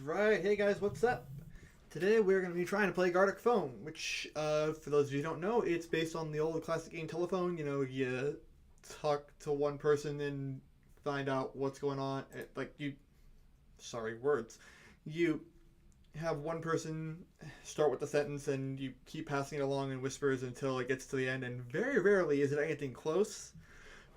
Alright, hey guys, what's up? Today we're going to be trying to play Gartic Phone, which, for those of you who don't know, it's based on the old classic game Telephone. You know, you talk to one person and find out what's going on. Sorry, words. You have one person start with the sentence and you keep passing it along in whispers until it gets to the end, and very rarely is it anything close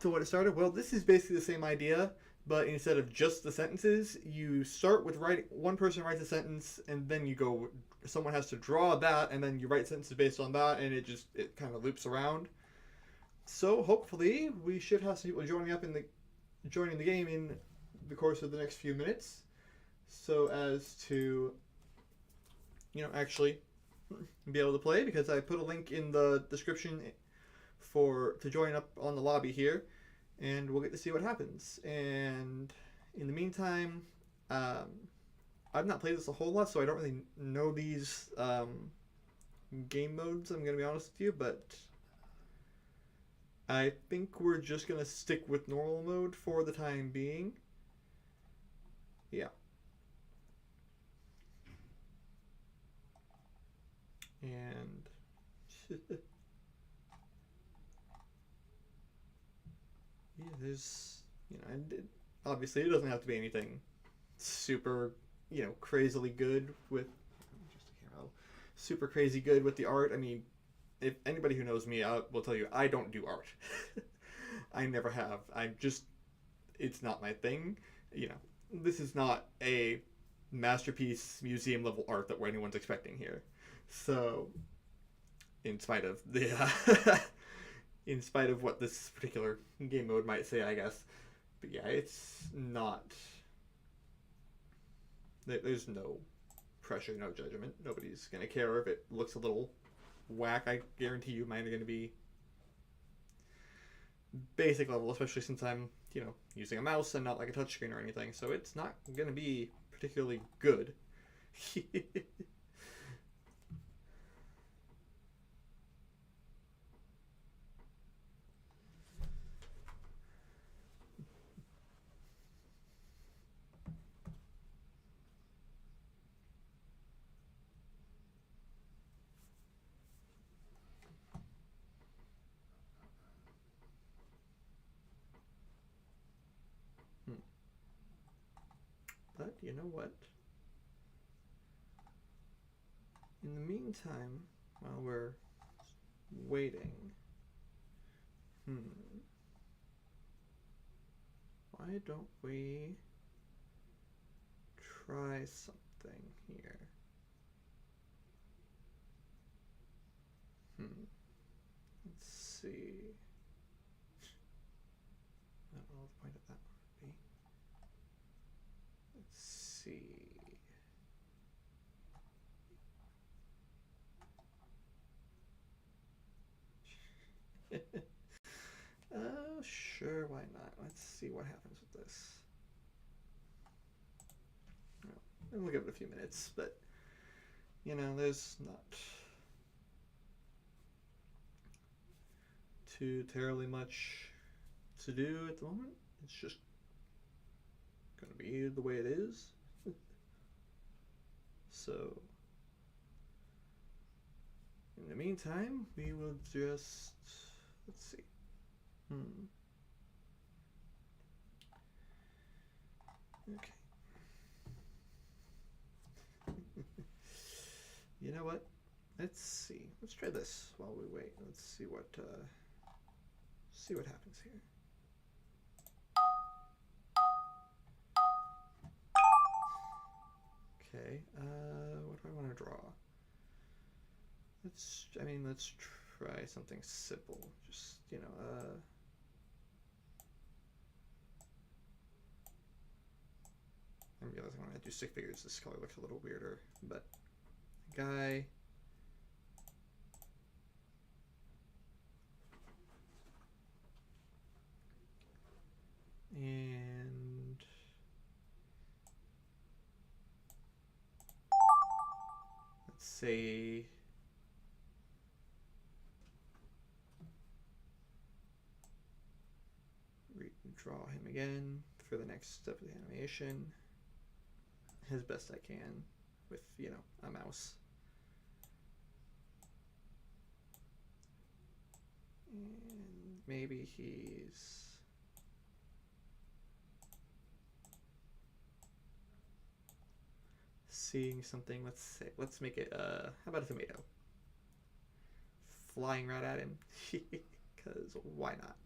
to what it started. Well, this is basically the same idea, but instead of just the sentences, you start with writing. One person writes a sentence, and then you go. Someone has to draw that, and then you write sentences based on that, and it kind of loops around. So hopefully, we should have some people joining the game in the course of the next few minutes, so as to actually be able to play. Because I put a link in the description to join up on the lobby here, and we'll get to see what happens. And in the meantime, I've not played this a whole lot, so I don't really know these game modes, I'm going to be honest with you, but I think we're just going to stick with normal mode for the time being. Yeah. And yeah, there's, obviously it doesn't have to be anything super, crazily good with just a camera. Super crazy good with the art. I mean, if anybody who knows me will tell you I don't do art. I never have. It's not my thing. This is not a masterpiece museum level art that anyone's expecting here. So, in spite of in spite of what this particular game mode might say, I guess. But yeah, it's not. There's no pressure, no judgment. Nobody's gonna care if it looks a little whack. I guarantee you mine are gonna be basic level, especially since I'm, using a mouse and not like a touchscreen or anything. So it's not gonna be particularly good. But you know what? In the meantime, while we're waiting, why don't we try something here? Let's see. I don't know what the point of that would be. Let's see. Sure, why not? Let's see what happens with this. And we'll give it a few minutes, but there's not too terribly much to do at the moment. It's just gonna be the way it is. So in the meantime, we will just let's see. Okay. You know what? Let's see. Let's try this while we wait. Let's see what happens here. Okay. What do I want to draw? Let's try something simple. Just I'm realizing when I do stick figures, this color looks a little weirder, but guy. And let's say draw him again for the next step of the animation. as best I can with, you know, a mouse. And maybe he's seeing something. Let's make it how about a tomato? Flying right at him. Cause why not?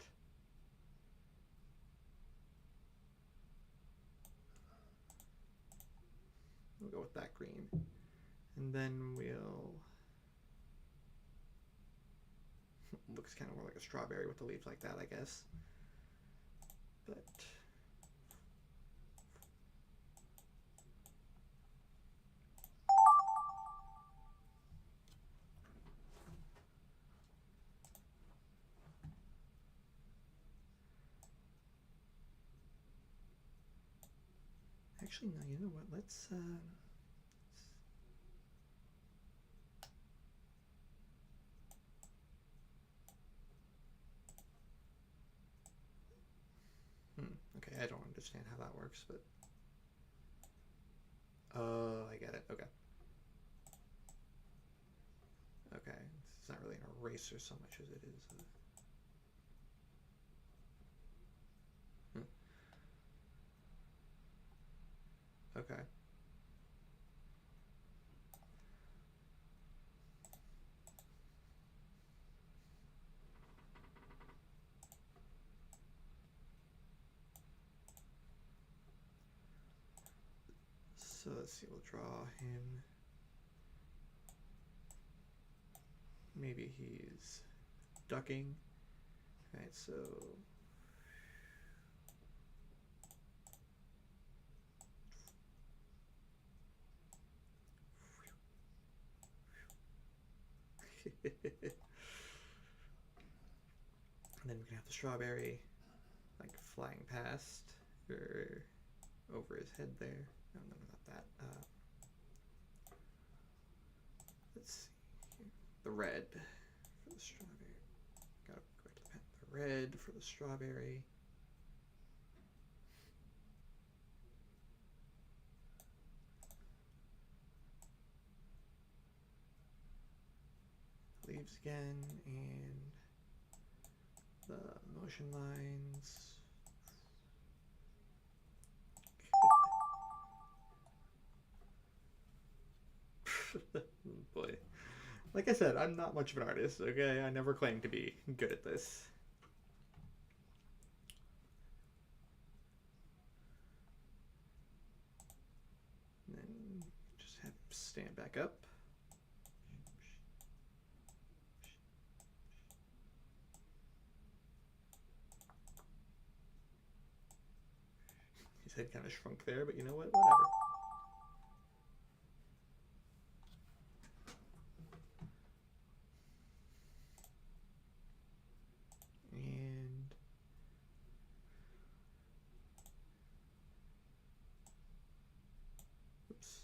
We'll go with that green. And then we'll looks kind of more like a strawberry with the leaves like that, I guess. But actually, no. You know what? Let's. Okay, I don't understand how that works, but. Oh, I get it. Okay. Okay, it's not really an eraser so much as it is. Okay. So let's see. We'll draw him. Maybe he's ducking. Alright, so and then we can have the strawberry like flying past or over his head there. No, no, not that. Let's see here. The red for the strawberry. Gotta go back to the pen. The red for the strawberry. Leaves again, and the motion lines. Boy. Like I said, I'm not much of an artist, okay? I never claimed to be good at this. And then just have him stand back up. His head kind of shrunk there, but you know what? Whatever. And oops.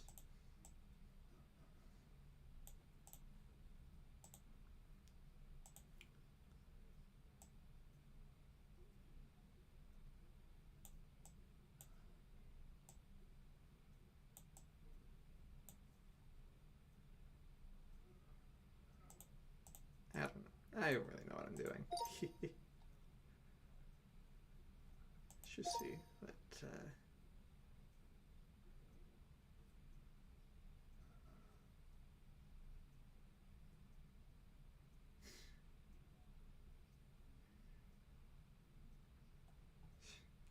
I don't know. I don't really know what I'm doing. Let's just see. But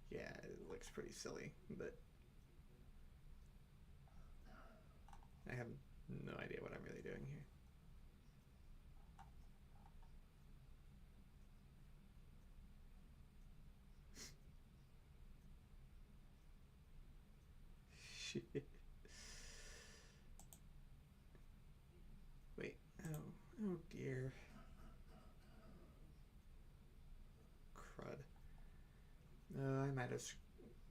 yeah, it looks pretty silly, but I have no idea what I'm really doing here. Wait. Oh dear. Crud. I might have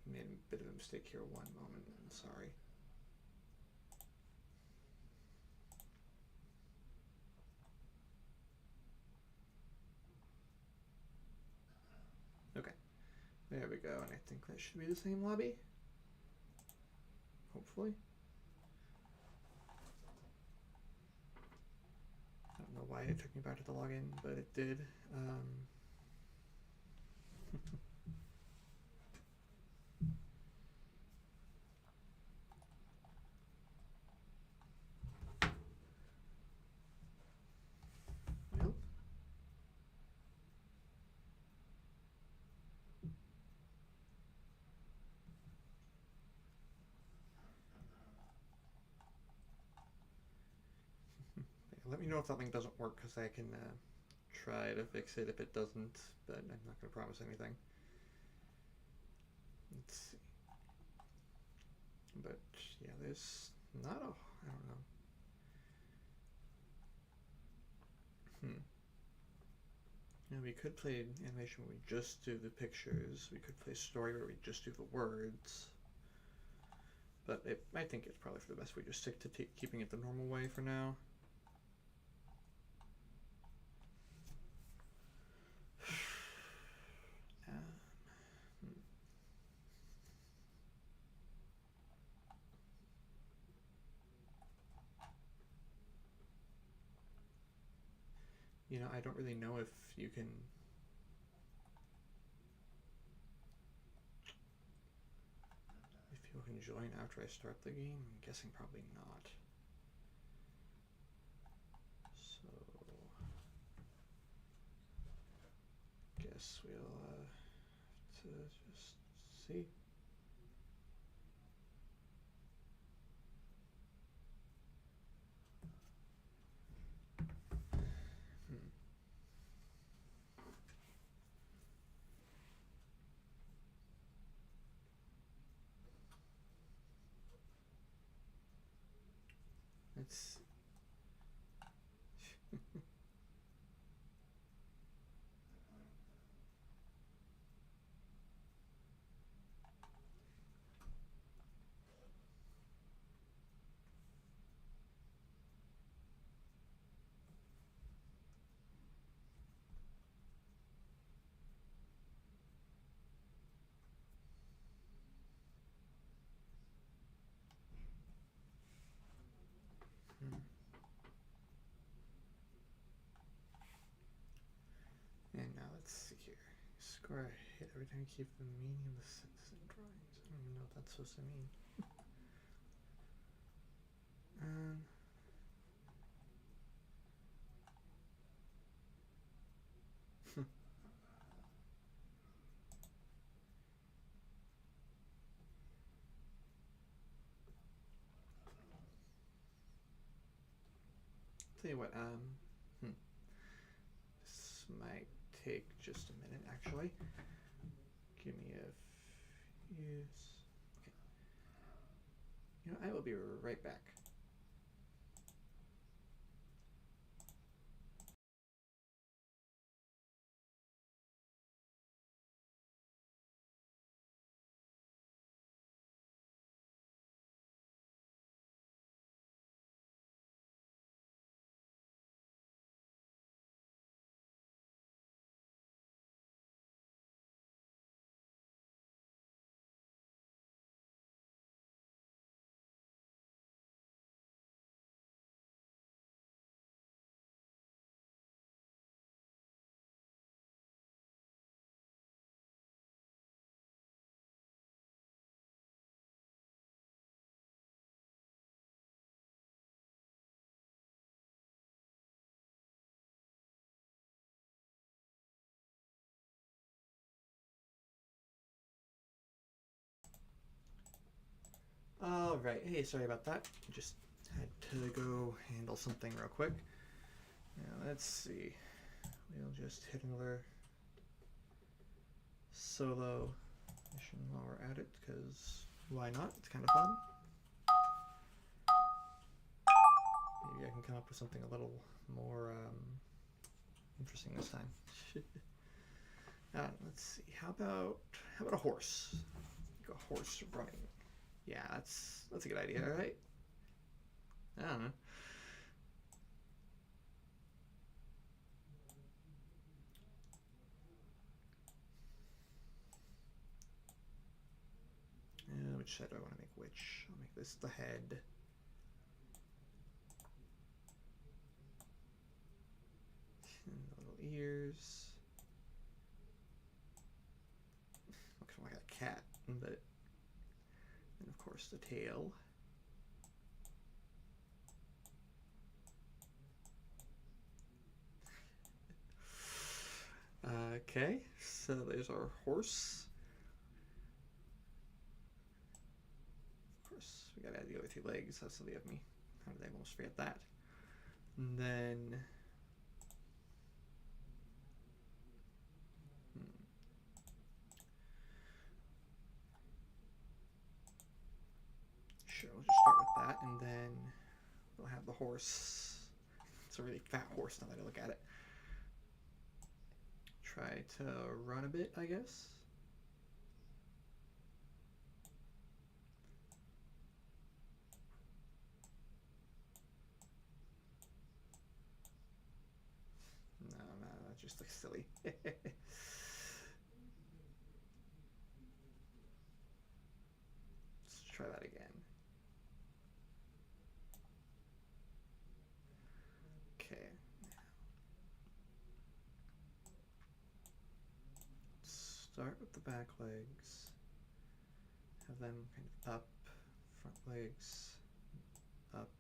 made a bit of a mistake here. One moment. I'm sorry. Okay. There we go. And I think that should be the same lobby. hopefully. I don't know why it took me back to the login, but it did. Well. Let me know if that link doesn't work, because I can try to fix it if it doesn't, but I'm not going to promise anything. Let's see. But yeah, there's not a, I don't know. You know, we could play animation where we just do the pictures. We could play story where we just do the words. But I think it's probably for the best we just stick to keeping it the normal way for now. You know, I don't really know if you can... If people can join after I start the game. I'm guessing probably not. So... guess we'll have to just see. Let's And now let's see here. Score a hit every time you keep the meaning of the sentence in drawings. I don't even know what that's supposed to mean. Tell you what, this might take just a minute actually. Give me a few. Okay. You know, I will be right back. Alright, hey, sorry about that. Just had to go handle something real quick. Now, let's see. We'll just hit another solo mission while we're at it, because why not? It's kind of fun. Maybe I can come up with something a little more interesting this time. Let's see. How about a horse? Like a horse running. Yeah, that's a good idea, right? I don't know. Which which side do I want to make which? I'll make this the head. And the little ears. Looks like a cat, but and of course the tail. Okay, so there's our horse. Of course, we gotta add the other two legs. That's silly of me. How did I almost forget that? And then sure, we'll just start with that, and then we'll have the horse. It's a really fat horse now that I look at it. Try to run a bit, I guess. No, that just looks silly. Let's try that again. Okay. Start with the back legs. Have them kind of up, front legs, up.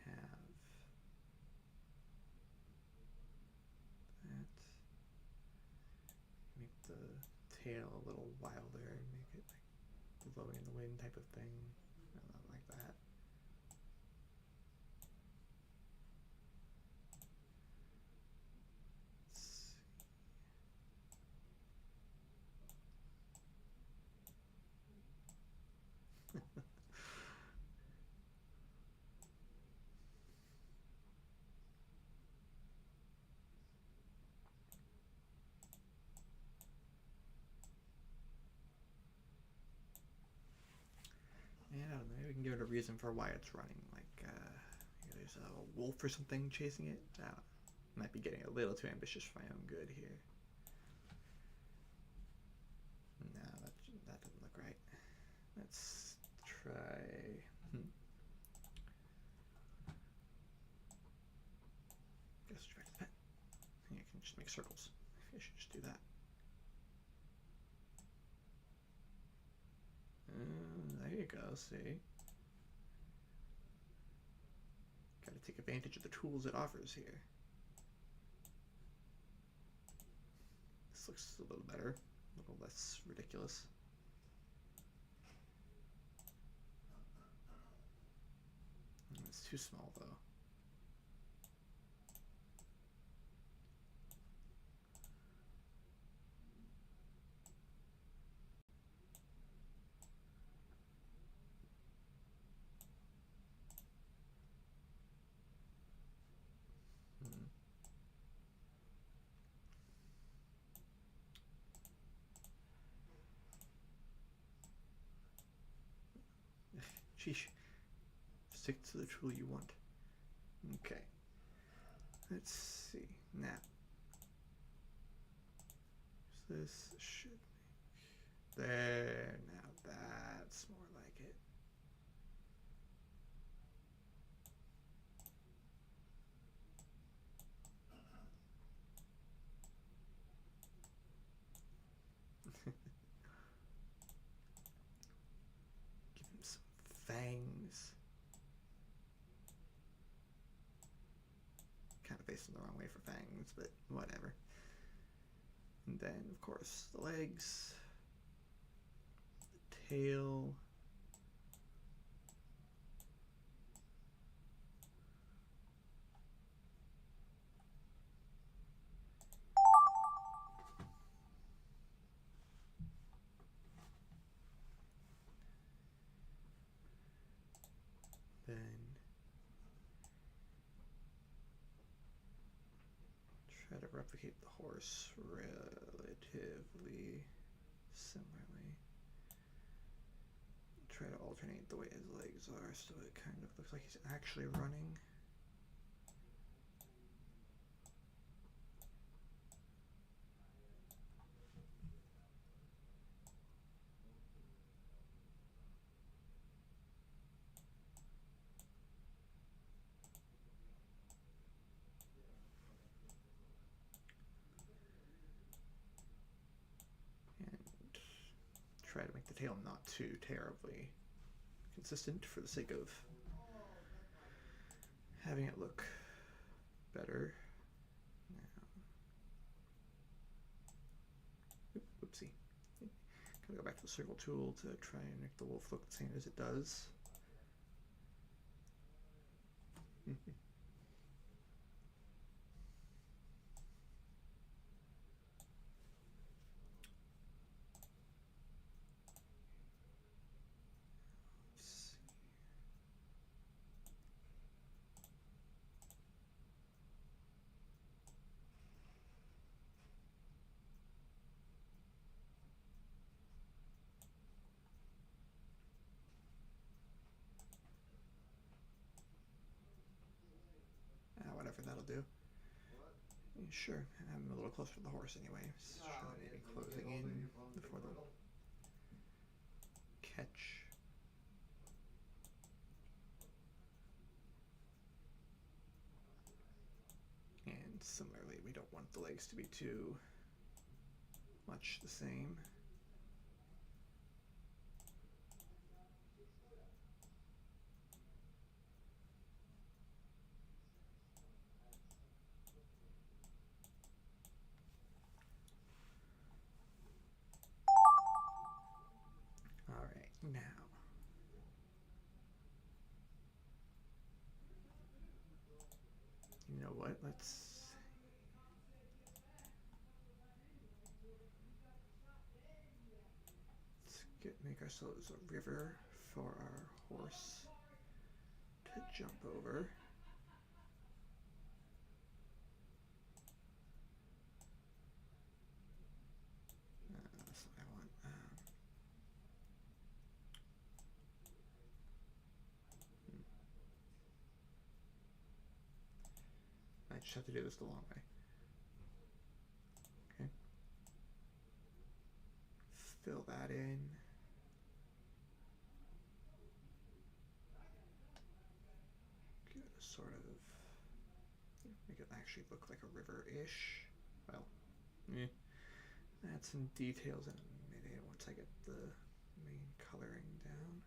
Have that. Make the tail a little wilder, make it like blowing in the wind type of thing. Not like that. Yeah, I don't know, maybe we can give it a reason for why it's running. Like, there's a wolf or something chasing it. Might be getting a little too ambitious for my own good here. No, that doesn't look right. Let's try. Guess back to the pen. I think I can just make circles. Maybe I should just do that. There you go, see? Gotta take advantage of the tools it offers here. This looks a little better, a little less ridiculous. It's too small though. Sheesh. Stick to the tool you want. Okay. Let's see. Now. This should make. There. Now that's more like it. Give him some fangs. Kind of facing the wrong way for fangs, but whatever. And then, of course, the legs, the tail. Then try to replicate the horse relatively similarly. Try to alternate the way his legs are so it kind of looks like he's actually running. try to make the tail not too terribly consistent for the sake of having it look better. Now, whoopsie. Gotta go back to the circle tool to try and make the wolf look the same as it does. Whatever, that'll do. Sure, I'm a little closer to the horse anyway. So maybe closing in before the catch. And similarly, we don't want the legs to be too much the same. Now, you know what? Let's make ourselves a river for our horse to jump over. That's what I want. I just have to do this the long way. Okay. Fill that in. Get a sort of, make it actually look like a river-ish. Well, add some details in a minute once I get the main coloring down.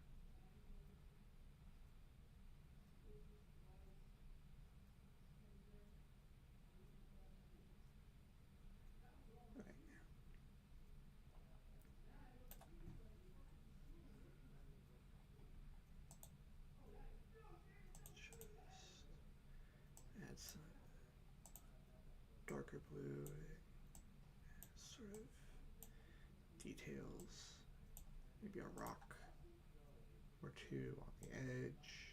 Add some darker blue, sort of details, maybe a rock or two on the edge.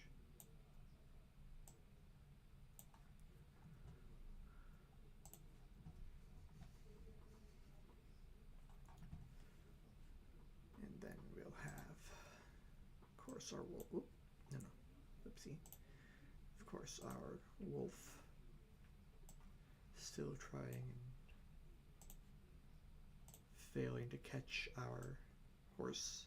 And then we'll have, of course, our wolf. Oopsie. Of course, our wolf still trying and failing to catch our horse.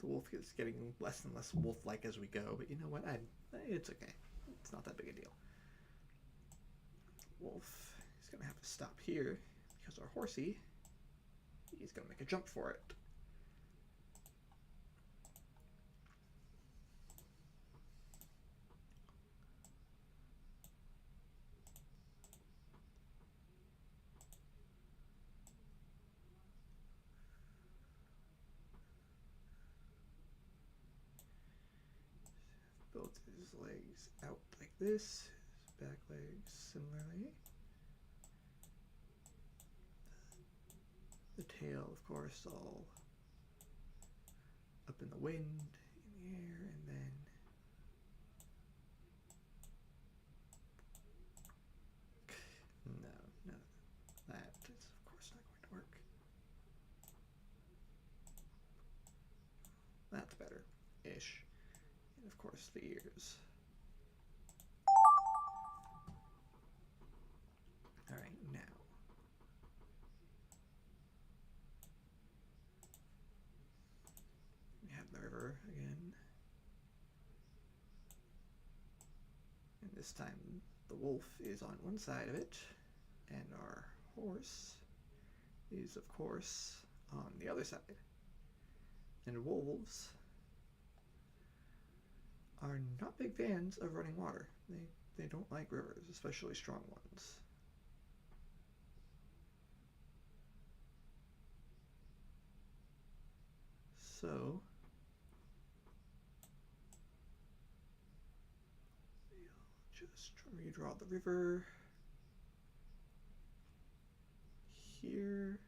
The wolf is getting less and less wolf-like as we go, but you know what? It's okay. It's not that big a deal. Wolf is going to have to stop here because our horsey, he's going to make a jump for it. Built his legs out like this, his back legs similarly. The tail, of course, all up in the wind, in the air, and then no, that is of course not going to work. better-ish. And of course the ears. Alright, now. We have the river again. And this time the wolf is on one side of it, and our horse is, of course, on the other side. And wolves are not big fans of running water. They don't like rivers, especially strong ones. So we'll just redraw the river here.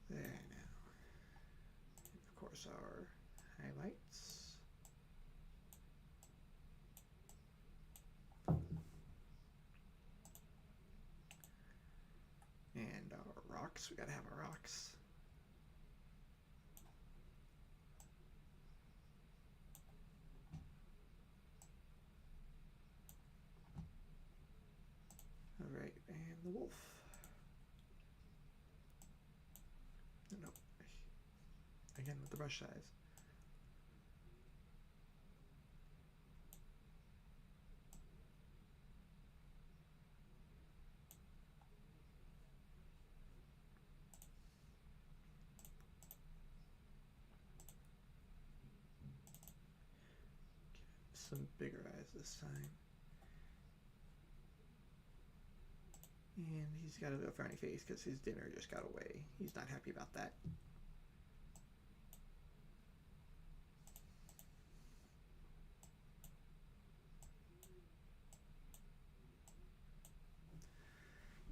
There now. And of course our highlights. And our rocks, we gotta have our rocks. Alright, and the wolf. No, again with the brush size. Some bigger eyes this time. And he's got a little frowny face because his dinner just got away. He's not happy about that.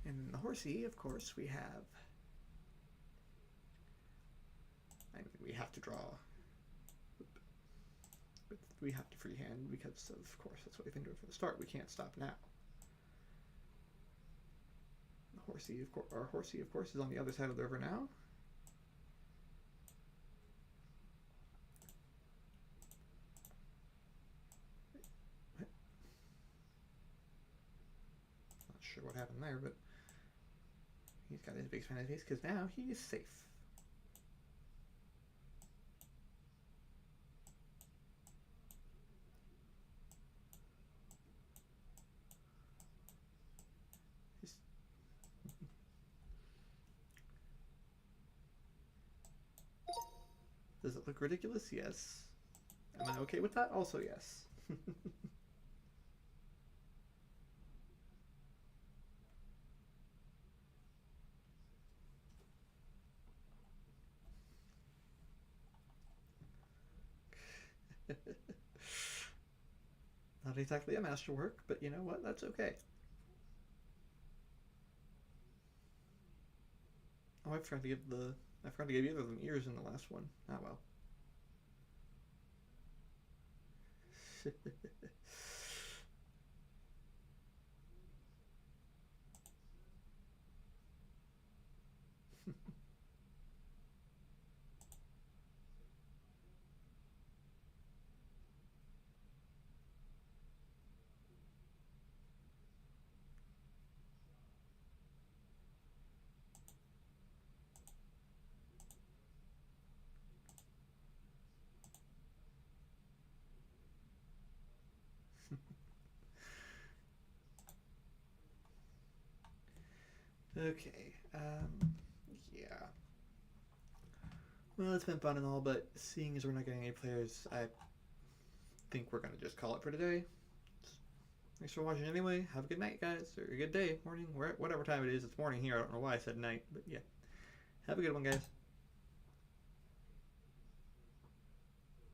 And then the horsey, of course, we have. I mean, we have to draw. We have to freehand because, of course, that's what we've been doing from the start. We can't stop now. The horsey, of course, our horsey, of course, is on the other side of the river now. What? Not sure what happened there, but he's got his big smiley face because now he is safe. Does it look ridiculous? Yes. Am I okay with that? Also, yes. Not exactly a masterwork, but you know what? That's okay. Oh, I forgot to give either of them ears in the last one. Ah well. Okay. Yeah. Well, it's been fun and all, but seeing as we're not getting any players, I think we're gonna just call it for today. Thanks for watching anyway. Have a good night, guys, or a good day, morning, whatever time it is. It's morning here. I don't know why I said night, but yeah. Have a good one, guys.